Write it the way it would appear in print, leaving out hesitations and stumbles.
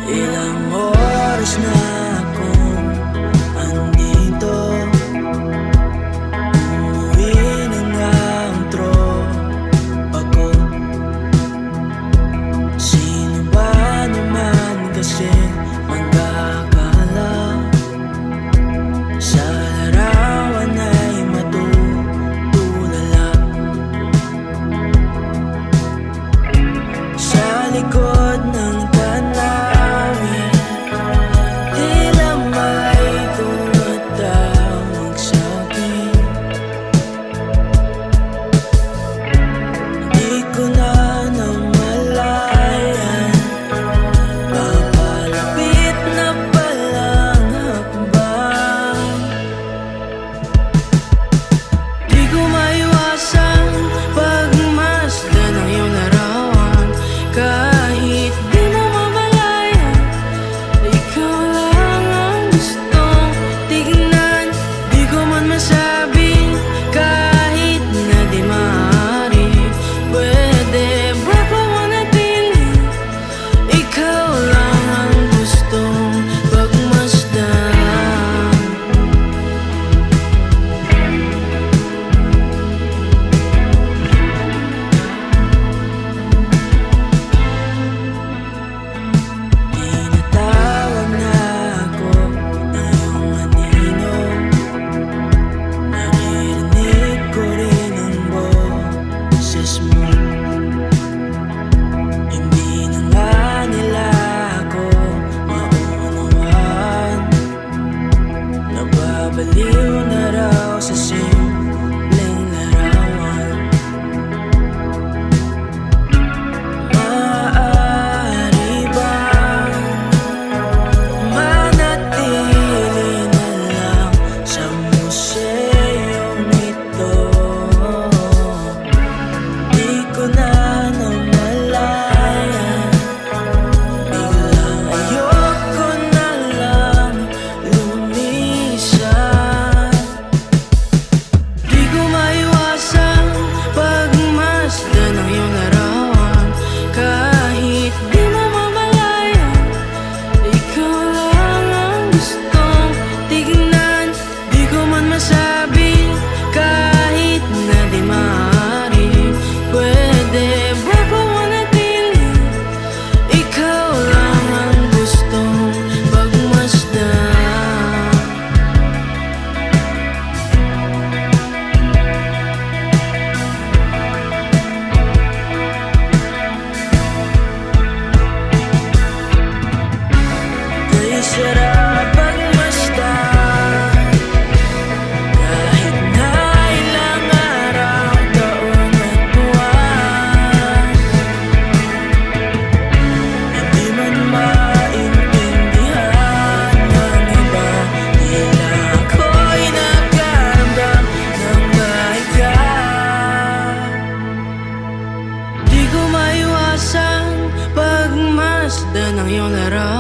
Ilang oras na akong andito, umuwi na nga ang tropa ko. Sino ba naman kasi magkakala sa larawan ay matutulala? Sa likod ng tanawin, tila may tumatawag sa'kin. Di ko na namalayan, papalapit na palang hakbang. Di ko maiwasan pagmasdan ng iyong larawan. Kahit di mo mamalayan, ikaw lang ang gustong tignan. Di ko man masabing kahit na di maaari, pwede ba ko manatili? Ikaw lang ang gustong pagmasdan. Tinatawag na ako ng iyong anino, naririnig ko rin ang boses mo. Hindi na nga nila ako maunawaan, nababaliw na raw sa simpleng larawan. Maaari bang manatili na lang sa museyong ito? Di ko na namalayan, biglang ayoko na lang lumisan. Di ko maiwasan pagmasdan ng iyong larawan. Kahit di mo mamalayan, ikaw lang ang gustong tignan. Di ko man masabi kahit na di maaari, pwede ba ko manatili? Ikaw lang ang gustong pagmasdan. Kay sarap pagmasdan, kahit na ilang araw, taon at buwan. Hindi man maintindihan ng iba, tila ako'y nagkaramdam ng bahaga. Di ko maiwasan pagmasdan ng iyong larawan.